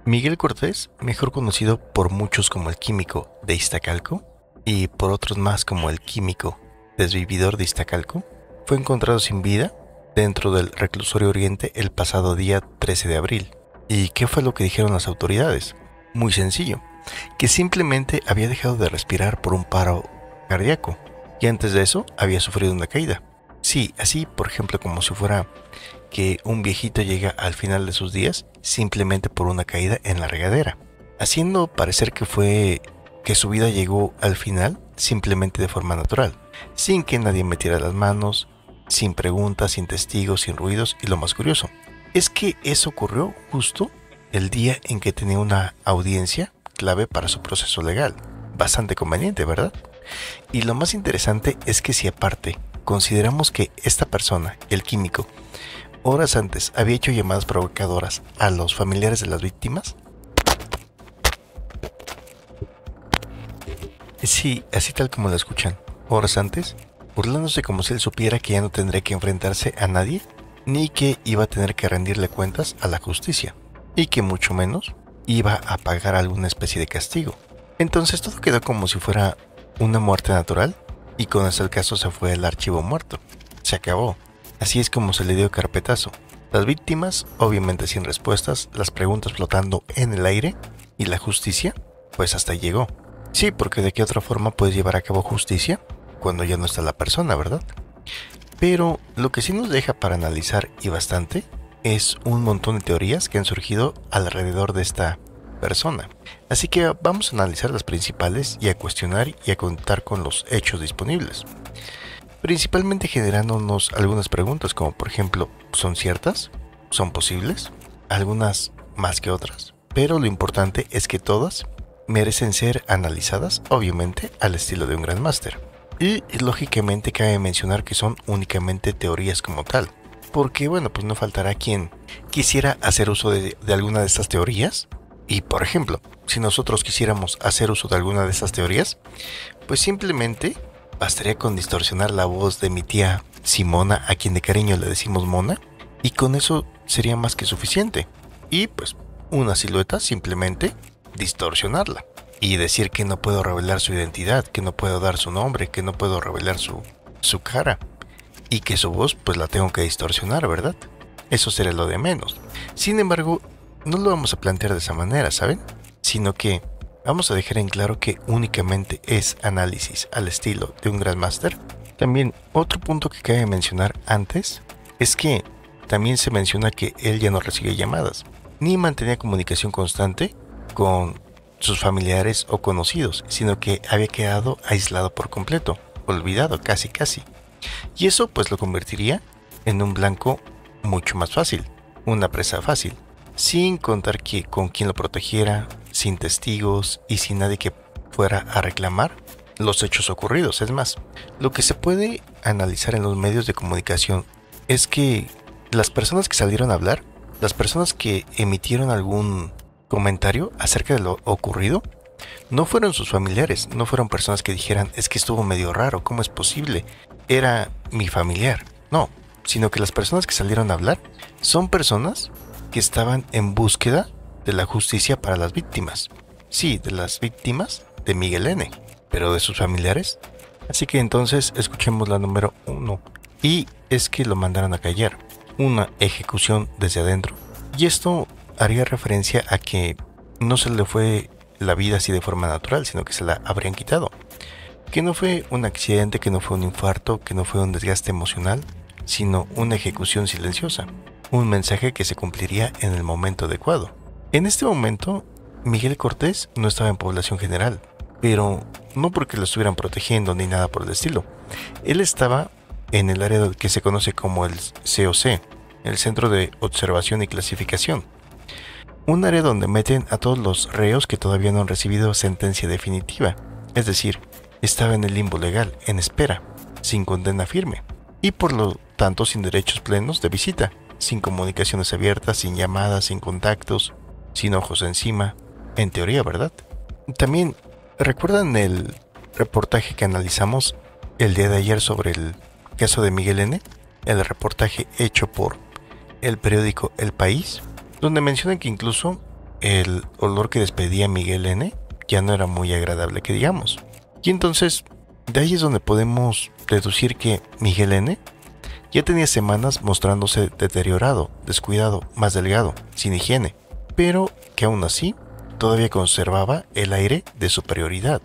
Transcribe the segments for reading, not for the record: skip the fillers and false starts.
Miguel Cortés, mejor conocido por muchos como el químico de Iztacalco y por otros más como el químico desvividor de Iztacalco, fue encontrado sin vida dentro del reclusorio Oriente el pasado día 13 de abril. ¿Y qué fue lo que dijeron las autoridades? Muy sencillo, que simplemente había dejado de respirar por un paro cardíaco y antes de eso había sufrido una caída. Sí, así por ejemplo como si fuera que un viejito llega al final de sus días simplemente por una caída en la regadera, haciendo parecer que su vida llegó al final simplemente de forma natural, sin que nadie metiera las manos, sin preguntas, sin testigos, sin ruidos, y lo más curioso es que eso ocurrió justo el día en que tenía una audiencia clave para su proceso legal. Bastante conveniente, ¿verdad? Y lo más interesante es que si aparte consideramos que esta persona, el químico, horas antes había hecho llamadas provocadoras a los familiares de las víctimas. Sí, así tal como lo escuchan, horas antes, burlándose como si él supiera que ya no tendría que enfrentarse a nadie, ni que iba a tener que rendirle cuentas a la justicia, y que mucho menos iba a pagar alguna especie de castigo. Entonces todo quedó como si fuera una muerte natural, y con eso el caso se fue al archivo muerto. Se acabó. Así es como se le dio carpetazo. Las víctimas, obviamente sin respuestas, las preguntas flotando en el aire, y la justicia, pues hasta ahí llegó. Sí, porque de qué otra forma puedes llevar a cabo justicia cuando ya no está la persona, ¿verdad? Pero lo que sí nos deja para analizar y bastante es un montón de teorías que han surgido alrededor de esta persona. Así que vamos a analizar las principales y a cuestionar y a contar con los hechos disponibles. Principalmente generándonos algunas preguntas como por ejemplo, ¿son ciertas? ¿Son posibles? Algunas más que otras. Pero lo importante es que todas merecen ser analizadas, obviamente, al estilo de un Grandmaster. Y lógicamente cabe mencionar que son únicamente teorías como tal. Porque bueno, pues no faltará quien quisiera hacer uso de alguna de estas teorías. Y por ejemplo, si nosotros quisiéramos hacer uso de alguna de estas teorías, pues simplemente bastaría con distorsionar la voz de mi tía Simona, a quien de cariño le decimos Mona, y con eso sería más que suficiente. Y pues una silueta simplemente distorsionarla y decir que no puedo revelar su identidad, que no puedo dar su nombre, que no puedo revelar su cara y que su voz pues la tengo que distorsionar, ¿verdad? Eso sería lo de menos. Sin embargo, no lo vamos a plantear de esa manera, ¿saben? Sino que vamos a dejar en claro que únicamente es análisis al estilo de un Grandmaster. También otro punto que cabe mencionar antes es que también se menciona que él ya no recibe llamadas, ni mantenía comunicación constante con sus familiares o conocidos, sino que había quedado aislado por completo, olvidado casi casi. Y eso pues lo convertiría en un blanco mucho más fácil, una presa fácil, sin contar que con quien lo protegiera, sin testigos y sin nadie que fuera a reclamar los hechos ocurridos. Es más, lo que se puede analizar en los medios de comunicación es que las personas que salieron a hablar, las personas que emitieron algún comentario acerca de lo ocurrido, no fueron sus familiares, no fueron personas que dijeran, es que estuvo medio raro, ¿cómo es posible? Era mi familiar. No, sino que las personas que salieron a hablar son personas que estaban en búsqueda de la justicia para las víctimas. Sí, de las víctimas de Miguel N., pero de sus familiares. Así que entonces escuchemos la número 1. Y es que lo mandaron a callar. Una ejecución desde adentro. Y esto haría referencia a que no se le fue la vida así de forma natural, sino que se la habrían quitado. Que no fue un accidente, que no fue un infarto, que no fue un desgaste emocional, sino una ejecución silenciosa. Un mensaje que se cumpliría en el momento adecuado. En este momento, Miguel Cortés no estaba en población general, pero no porque lo estuvieran protegiendo ni nada por el estilo. Él estaba en el área que se conoce como el COC, el Centro de Observación y Clasificación. Un área donde meten a todos los reos que todavía no han recibido sentencia definitiva, es decir, estaba en el limbo legal, en espera, sin condena firme, y por lo tanto sin derechos plenos de visita, sin comunicaciones abiertas, sin llamadas, sin contactos, sin ojos encima, en teoría, ¿verdad? También, ¿recuerdan el reportaje que analizamos el día de ayer sobre el caso de Miguel N.? El reportaje hecho por el periódico El País, donde mencionan que incluso el olor que despedía Miguel N. ya no era muy agradable que digamos. Y entonces, de ahí es donde podemos deducir que Miguel N. ya tenía semanas mostrándose deteriorado, descuidado, más delgado, sin higiene, pero que aún así todavía conservaba el aire de superioridad.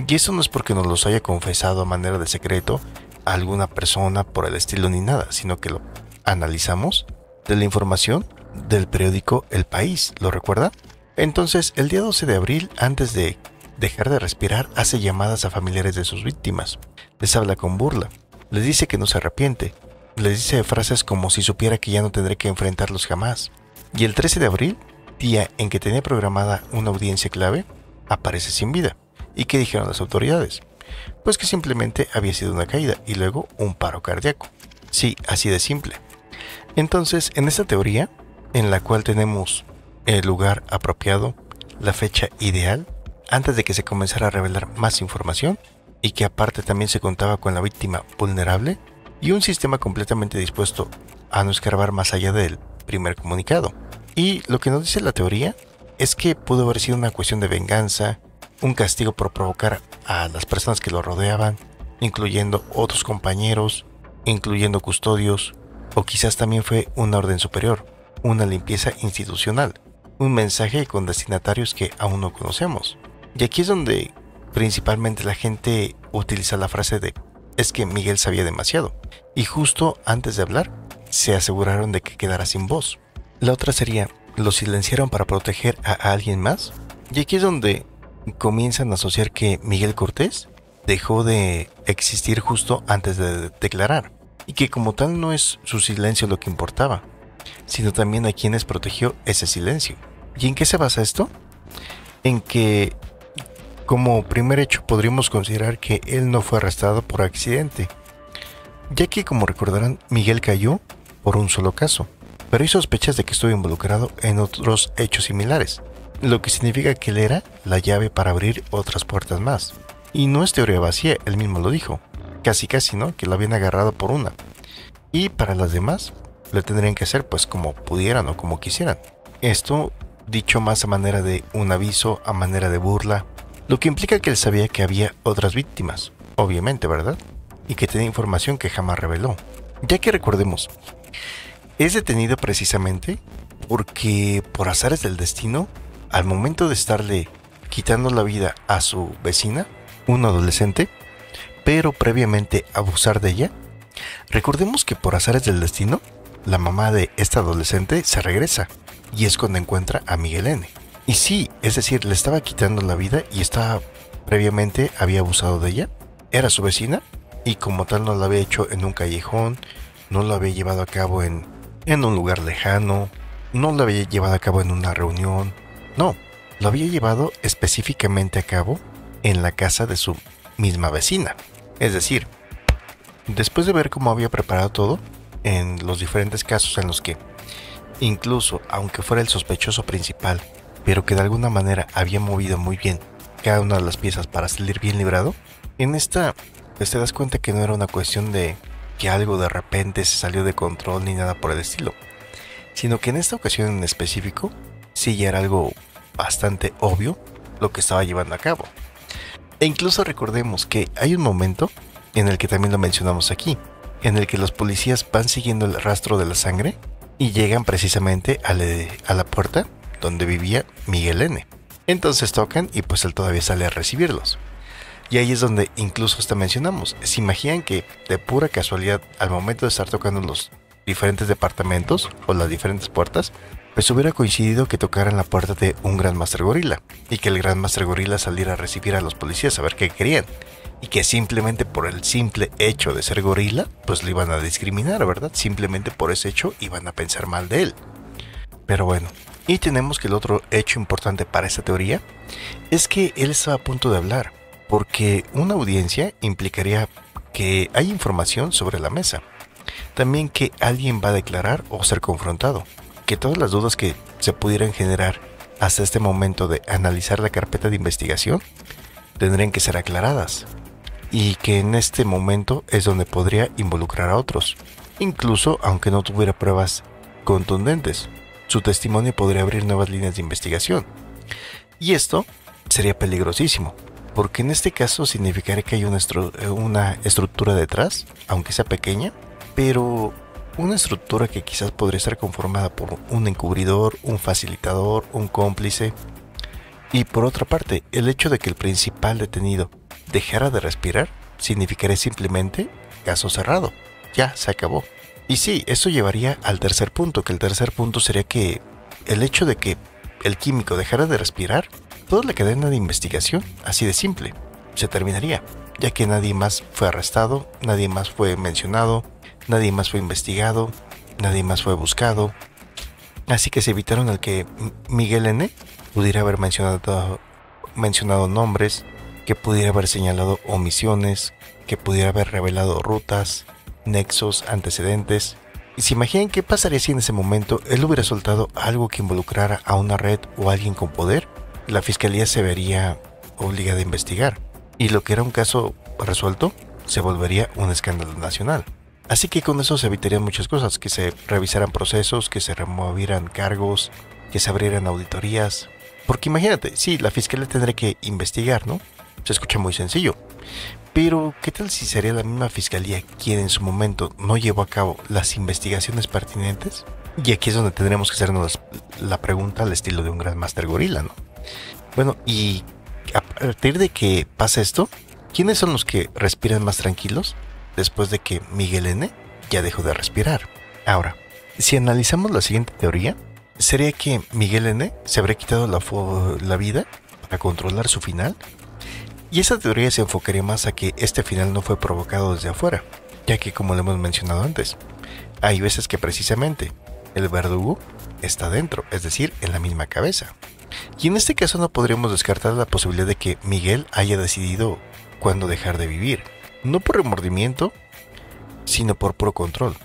Y eso no es porque nos los haya confesado a manera de secreto a alguna persona por el estilo ni nada, sino que lo analizamos de la información del periódico El País, ¿lo recuerda? Entonces, el día 12 de abril, antes de dejar de respirar, hace llamadas a familiares de sus víctimas. Les habla con burla, les dice que no se arrepiente, les dice frases como si supiera que ya no tendré que enfrentarlos jamás. Y el 13 de abril, día en que tenía programada una audiencia clave, aparece sin vida. ¿Y qué dijeron las autoridades? Pues que simplemente había sido una caída y luego un paro cardíaco. Sí, así de simple. Entonces, en esta teoría, en la cual tenemos el lugar apropiado, la fecha ideal, antes de que se comenzara a revelar más información, y que aparte también se contaba con la víctima vulnerable, y un sistema completamente dispuesto a no escarbar más allá del primer comunicado. Y lo que nos dice la teoría es que pudo haber sido una cuestión de venganza, un castigo por provocar a las personas que lo rodeaban, incluyendo otros compañeros, incluyendo custodios, o quizás también fue una orden superior, una limpieza institucional, un mensaje con destinatarios que aún no conocemos. Y aquí es donde principalmente la gente utiliza la frase de es que Miguel sabía demasiado, y justo antes de hablar se aseguraron de que quedara sin voz. La otra sería, ¿lo silenciaron para proteger a alguien más? Y aquí es donde comienzan a asociar que Miguel Cortés dejó de existir justo antes de declarar, y que como tal no es su silencio lo que importaba, sino también a quienes protegió ese silencio. ¿Y en qué se basa esto? En que como primer hecho podríamos considerar que él no fue arrestado por accidente, ya que como recordarán Miguel cayó por un solo caso, pero hay sospechas de que estuvo involucrado en otros hechos similares, lo que significa que él era la llave para abrir otras puertas más. Y no es teoría vacía, él mismo lo dijo, casi ¿no? Que lo habían agarrado por una, y para las demás le tendrían que hacer pues como pudieran o como quisieran. Esto dicho más a manera de un aviso, a manera de burla, lo que implica que él sabía que había otras víctimas, obviamente, ¿verdad? Y que tenía información que jamás reveló. Ya que recordemos, es detenido precisamente porque por azares del destino, al momento de estarle quitando la vida a su vecina, un adolescente, pero previamente abusar de ella, recordemos que por azares del destino, la mamá de esta adolescente se regresa, y es cuando encuentra a Miguel N. Y sí, es decir, le estaba quitando la vida y previamente había abusado de ella, era su vecina, y como tal no lo había hecho en un callejón, no lo había llevado a cabo en un lugar lejano, no lo había llevado a cabo en una reunión, no, lo había llevado específicamente a cabo en la casa de su misma vecina. Es decir, después de ver cómo había preparado todo, en los diferentes casos en los que, incluso aunque fuera el sospechoso principal, pero que de alguna manera había movido muy bien cada una de las piezas para salir bien librado, en esta pues te das cuenta que no era una cuestión de que algo de repente se salió de control ni nada por el estilo, sino que en esta ocasión en específico sí ya era algo bastante obvio lo que estaba llevando a cabo. E incluso recordemos que hay un momento en el que también lo mencionamos aquí, en el que los policías van siguiendo el rastro de la sangre y llegan precisamente a la puerta donde vivía Miguel N. Entonces tocan y pues él todavía sale a recibirlos. Y ahí es donde incluso hasta mencionamos, se imaginan que de pura casualidad al momento de estar tocando los diferentes departamentos o las diferentes puertas, pues hubiera coincidido que tocaran la puerta de un Gran Master Gorila y que el Gran Master Gorila saliera a recibir a los policías a ver qué querían, y que simplemente por el simple hecho de ser gorila pues le iban a discriminar, ¿verdad? Simplemente por ese hecho iban a pensar mal de él. Pero bueno, y tenemos que el otro hecho importante para esta teoría es que él estaba a punto de hablar, porque una audiencia implicaría que hay información sobre la mesa, también que alguien va a declarar o ser confrontado, que todas las dudas que se pudieran generar hasta este momento de analizar la carpeta de investigación tendrían que ser aclaradas, y que en este momento es donde podría involucrar a otros, incluso aunque no tuviera pruebas contundentes, su testimonio podría abrir nuevas líneas de investigación. Y esto sería peligrosísimo, porque en este caso significaría que hay una estructura detrás, aunque sea pequeña, pero una estructura que quizás podría estar conformada por un encubridor, un facilitador, un cómplice. Y por otra parte, el hecho de que el principal detenido dejara de respirar significaría simplemente caso cerrado. Ya, se acabó. Y sí, eso llevaría al tercer punto, que el tercer punto sería que el hecho de que el químico dejara de respirar, toda la cadena de investigación, así de simple, se terminaría, ya que nadie más fue arrestado, nadie más fue mencionado, nadie más fue investigado, nadie más fue buscado. Así que se evitaron el que Miguel N. pudiera haber mencionado nombres, que pudiera haber señalado omisiones, que pudiera haber revelado rutas, nexos, antecedentes. Y se imaginan qué pasaría si en ese momento él hubiera soltado algo que involucrara a una red o a alguien con poder. La fiscalía se vería obligada a investigar, y lo que era un caso resuelto se volvería un escándalo nacional. Así que con eso se evitarían muchas cosas, que se revisaran procesos, que se removieran cargos, que se abrieran auditorías. Porque imagínate, sí, la fiscalía tendría que investigar, ¿no? Se escucha muy sencillo. Pero, ¿qué tal si sería la misma fiscalía quien en su momento no llevó a cabo las investigaciones pertinentes? Y aquí es donde tendremos que hacernos la pregunta al estilo de un gran Master Gorila, ¿no? Bueno, y a partir de que pasa esto, ¿quiénes son los que respiran más tranquilos después de que Miguel N. ya dejó de respirar? Ahora, si analizamos la siguiente teoría, sería que Miguel N. se habría quitado la vida para controlar su final. Y esa teoría se enfocaría más a que este final no fue provocado desde afuera, ya que como lo hemos mencionado antes, hay veces que precisamente el verdugo está dentro, es decir, en la misma cabeza. Y en este caso no podríamos descartar la posibilidad de que Miguel haya decidido cuándo dejar de vivir, no por remordimiento, sino por puro control.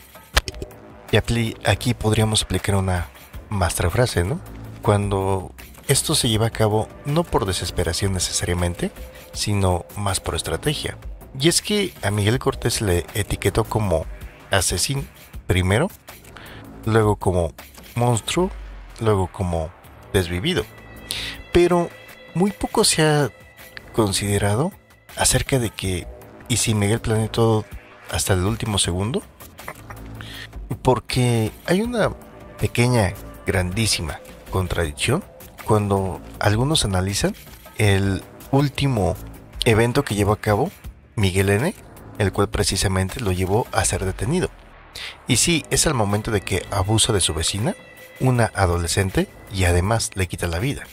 Y aquí podríamos aplicar una master frase, ¿no? Cuando esto se lleva a cabo no por desesperación necesariamente, sino más por estrategia. Y es que a Miguel Cortés le etiquetó como asesino primero, luego como monstruo, luego como desvivido. Pero muy poco se ha considerado acerca de que, ¿y si Miguel planeó todo hasta el último segundo? Porque hay una pequeña, grandísima contradicción cuando algunos analizan el último evento que llevó a cabo Miguel N., el cual precisamente lo llevó a ser detenido. Y sí, es al momento de que abusa de su vecina, una adolescente, y además le quita la vida.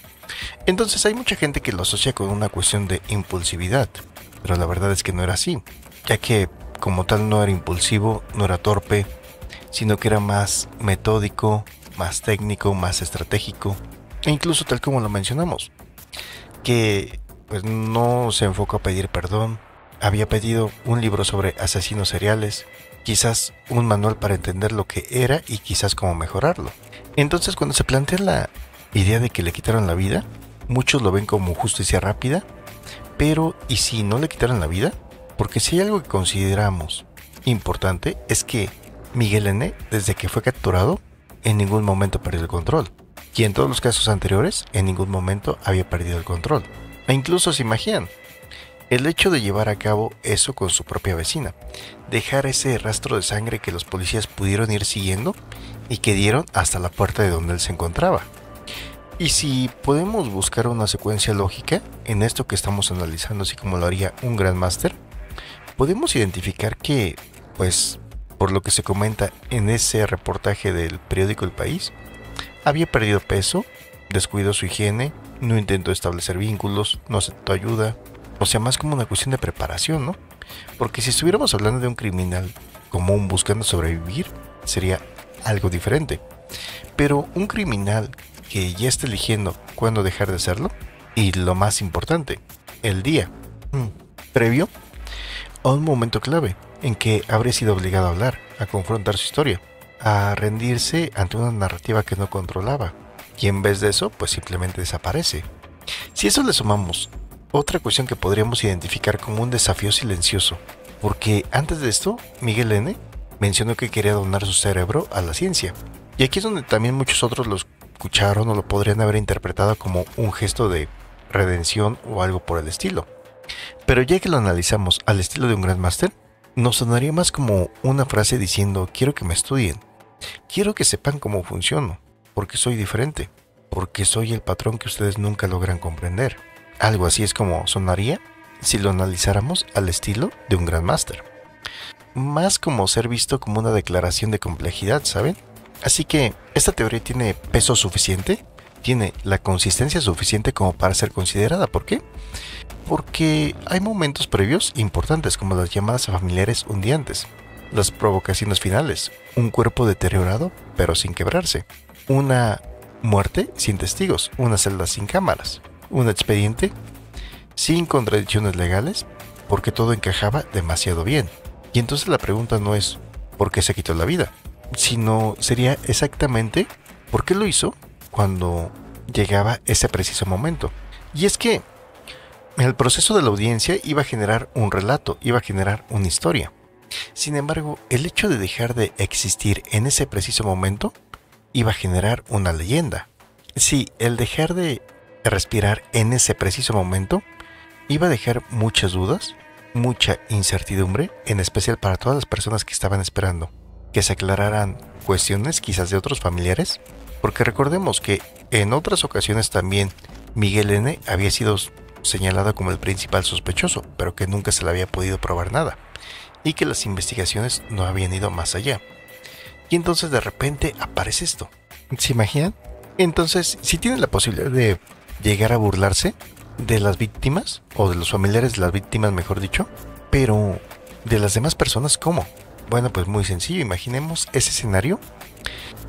Entonces hay mucha gente que lo asocia con una cuestión de impulsividad, pero la verdad es que no era así, ya que como tal no era impulsivo, no era torpe, sino que era más metódico, más técnico, más estratégico, e incluso tal como lo mencionamos, que pues no se enfocó a pedir perdón, había pedido un libro sobre asesinos seriales, quizás un manual para entender lo que era y quizás cómo mejorarlo. Entonces cuando se plantea la idea de que le quitaron la vida, muchos lo ven como justicia rápida, pero ¿y si no le quitaron la vida? Porque si hay algo que consideramos importante es que Miguel N., desde que fue capturado, en ningún momento perdió el control. Y en todos los casos anteriores, en ningún momento había perdido el control. E incluso se imaginan, el hecho de llevar a cabo eso con su propia vecina, dejar ese rastro de sangre que los policías pudieron ir siguiendo y que dieron hasta la puerta de donde él se encontraba. Y si podemos buscar una secuencia lógica en esto que estamos analizando, así como lo haría un gran máster, podemos identificar que, pues, por lo que se comenta en ese reportaje del periódico El País, había perdido peso, descuidó su higiene, no intentó establecer vínculos, no aceptó ayuda, o sea, más como una cuestión de preparación, ¿no? Porque si estuviéramos hablando de un criminal común buscando sobrevivir, sería algo diferente. Pero un criminal que ya está eligiendo cuándo dejar de hacerlo, y lo más importante, el día previo a un momento clave en que habría sido obligado a hablar, a confrontar su historia, a rendirse ante una narrativa que no controlaba, y en vez de eso, pues simplemente desaparece. Si eso le sumamos otra cuestión que podríamos identificar como un desafío silencioso, porque antes de esto, Miguel N. mencionó que quería donar su cerebro a la ciencia, Y aquí es donde también muchos otros lo escucharon o lo podrían haber interpretado como un gesto de redención o algo por el estilo. Pero ya que lo analizamos al estilo de un Grandmaster, nos sonaría más como una frase diciendo: quiero que me estudien, quiero que sepan cómo funciono, porque soy diferente, porque soy el patrón que ustedes nunca logran comprender. Algo así es como sonaría si lo analizáramos al estilo de un Grandmaster. Más como ser visto como una declaración de complejidad, ¿saben? Así que esta teoría tiene peso suficiente, tiene la consistencia suficiente como para ser considerada. ¿Por qué? Porque hay momentos previos importantes como las llamadas a familiares un día antes, las provocaciones finales, un cuerpo deteriorado pero sin quebrarse, una muerte sin testigos, una celda sin cámaras, un expediente sin contradicciones legales porque todo encajaba demasiado bien. Y entonces la pregunta no es ¿por qué se quitó la vida?, sino sería exactamente ¿por qué lo hizo cuando llegaba ese preciso momento? Y es que el proceso de la audiencia iba a generar un relato, iba a generar una historia. Sin embargo, el hecho de dejar de existir en ese preciso momento iba a generar una leyenda. Sí, el dejar de respirar en ese preciso momento iba a dejar muchas dudas, mucha incertidumbre, en especial para todas las personas que estaban esperando que se aclararan cuestiones quizás de otros familiares, porque recordemos que en otras ocasiones también Miguel N. había sido señalado como el principal sospechoso, pero que nunca se le había podido probar nada, y que las investigaciones no habían ido más allá. Y entonces de repente aparece esto. ¿Se imaginan? Entonces, si tienen la posibilidad de llegar a burlarse de las víctimas, o de los familiares de las víctimas, mejor dicho, pero de las demás personas, ¿cómo? Bueno, pues muy sencillo, imaginemos ese escenario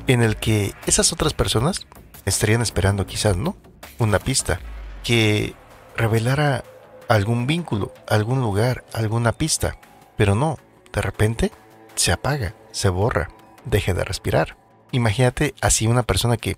en el que esas otras personas estarían esperando quizás, ¿no?, una pista que revelara algún vínculo, algún lugar, alguna pista, pero no, de repente se apaga, se borra, deja de respirar. Imagínate así una persona que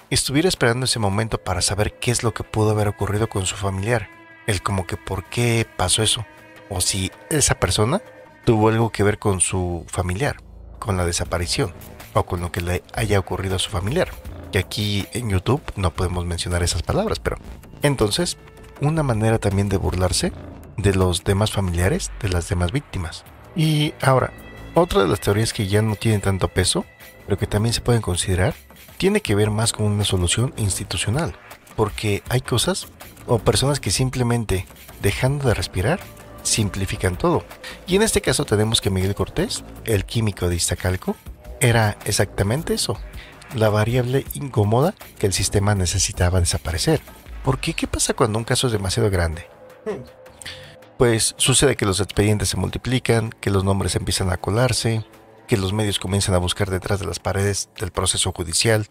estuviera esperando ese momento para saber qué es lo que pudo haber ocurrido con su familiar, el como que por qué pasó eso, o si esa persona tuvo algo que ver con su familiar, con la desaparición, o con lo que le haya ocurrido a su familiar. Que aquí en YouTube no podemos mencionar esas palabras, pero entonces, una manera también de burlarse de los demás familiares, de las demás víctimas. Y ahora, otra de las teorías que ya no tienen tanto peso, pero que también se pueden considerar, tiene que ver más con una solución institucional, porque hay cosas o personas que simplemente, dejando de respirar, simplifican todo. Y en este caso tenemos que Miguel Cortés, el químico de Iztacalco, era exactamente eso, la variable incómoda que el sistema necesitaba desaparecer. Porque ¿qué pasa cuando un caso es demasiado grande? Pues sucede que los expedientes se multiplican, que los nombres empiezan a colarse, que los medios comienzan a buscar detrás de las paredes del proceso judicial,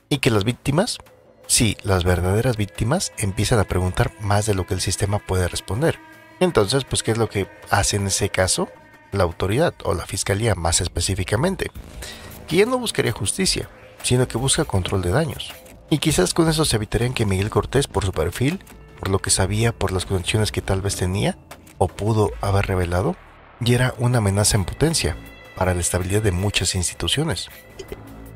y que las víctimas, sí, las verdaderas víctimas, empiezan a preguntar más de lo que el sistema puede responder. Entonces, pues, ¿qué es lo que hace en ese caso la autoridad o la fiscalía más específicamente? Que ya no buscaría justicia, sino que busca control de daños. Y quizás con eso se evitarían que Miguel Cortés, por su perfil, por lo que sabía, por las conexiones que tal vez tenía o pudo haber revelado, ya era una amenaza en potencia para la estabilidad de muchas instituciones.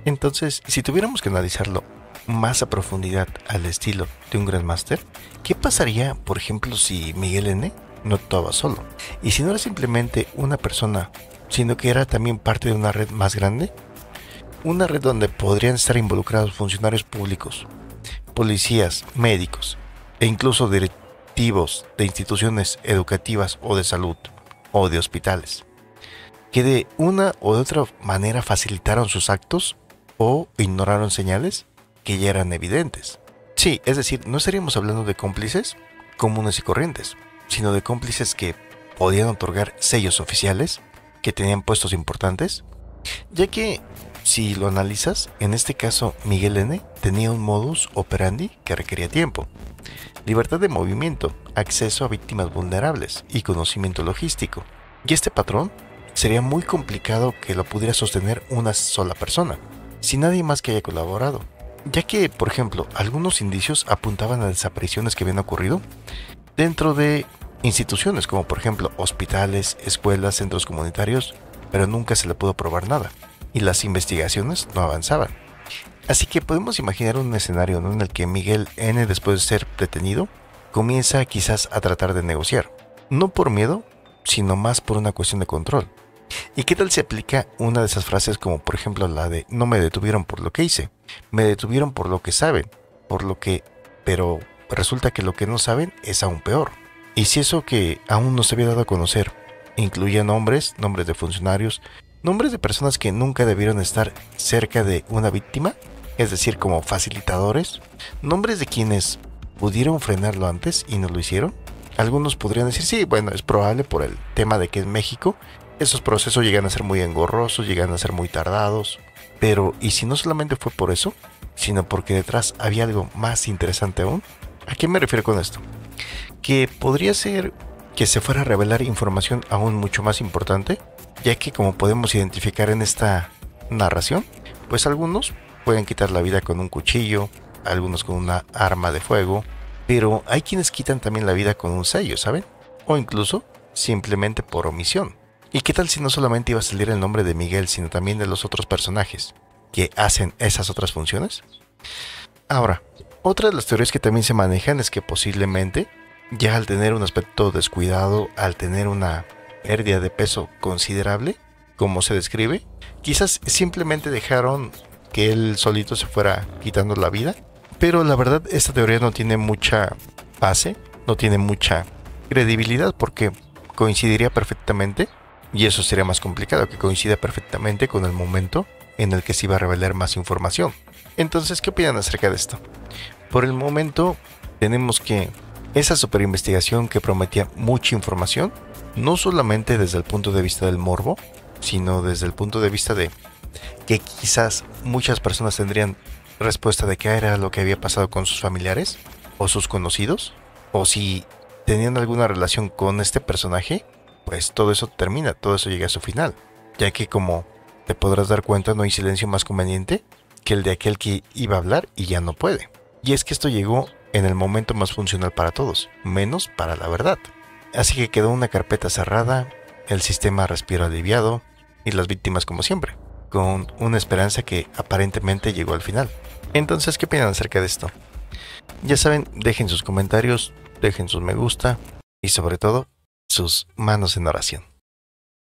Entonces, si tuviéramos que analizarlo más a profundidad al estilo de un Grandmaster, ¿qué pasaría, por ejemplo, si Miguel N. no actuaba solo? Y si no era simplemente una persona, sino que era también parte de una red más grande, una red donde podrían estar involucrados funcionarios públicos, policías, médicos e incluso directivos de instituciones educativas o de salud o de hospitales, que de una o de otra manera facilitaron sus actos o ignoraron señales que ya eran evidentes. Sí, es decir, no estaríamos hablando de cómplices comunes y corrientes, sino de cómplices que podían otorgar sellos oficiales, que tenían puestos importantes, ya que, si lo analizas, en este caso Miguel N. tenía un modus operandi que requería tiempo, libertad de movimiento, acceso a víctimas vulnerables y conocimiento logístico. Y este patrón sería muy complicado que lo pudiera sostener una sola persona, sin nadie más que haya colaborado, ya que, por ejemplo, algunos indicios apuntaban a desapariciones que habían ocurrido dentro de instituciones como por ejemplo hospitales, escuelas, centros comunitarios, pero nunca se le pudo probar nada. y las investigaciones no avanzaban. Así que podemos imaginar un escenario, ¿no?, en el que Miguel N., después de ser detenido, comienza quizás a tratar de negociar, no por miedo, sino más por una cuestión de control. ¿Y qué tal se aplica una de esas frases como por ejemplo la de no me detuvieron por lo que hice, me detuvieron por lo que saben, pero resulta que lo que no saben es aún peor? Y si eso que aún no se había dado a conocer incluía nombres de funcionarios, nombres de personas que nunca debieron estar cerca de una víctima, es decir, como facilitadores, nombres de quienes pudieron frenarlo antes y no lo hicieron. Algunos podrían decir, sí, bueno, es probable por el tema de que en México esos procesos llegan a ser muy engorrosos, llegan a ser muy tardados. Pero, ¿y si no solamente fue por eso, sino porque detrás había algo más interesante aún? ¿A qué me refiero con esto? Que podría ser que se fuera a revelar información aún mucho más importante, ya que como podemos identificar en esta narración, pues algunos pueden quitar la vida con un cuchillo, algunos con una arma de fuego, pero hay quienes quitan también la vida con un sello, ¿saben? O incluso simplemente por omisión. ¿Y qué tal si no solamente iba a salir el nombre de Miguel, sino también de los otros personajes que hacen esas otras funciones? Ahora, otra de las teorías que también se manejan es que posiblemente, ya al tener un aspecto descuidado, al tener una pérdida de peso considerable, como se describe, quizás simplemente dejaron que él solito se fuera quitando la vida. Pero la verdad, esta teoría no tiene mucha base, no tiene mucha credibilidad, porque coincidiría perfectamente, y eso sería más complicado, que coincida perfectamente con el momento en el que se iba a revelar más información. Entonces, ¿qué opinan acerca de esto? Por el momento, tenemos que esa super investigación que prometía mucha información, no solamente desde el punto de vista del morbo, sino desde el punto de vista de que quizás muchas personas tendrían respuesta de qué era lo que había pasado con sus familiares o sus conocidos, o si tenían alguna relación con este personaje, pues todo eso termina, todo eso llega a su final, ya que como te podrás dar cuenta, no hay silencio más conveniente que el de aquel que iba a hablar y ya no puede. Y es que esto llegó en el momento más funcional para todos, menos para la verdad. Así que quedó una carpeta cerrada, el sistema respiró aliviado y las víctimas como siempre, con una esperanza que aparentemente llegó al final. Entonces, ¿qué opinan acerca de esto? Ya saben, dejen sus comentarios, dejen sus me gusta y sobre todo, sus manos en oración.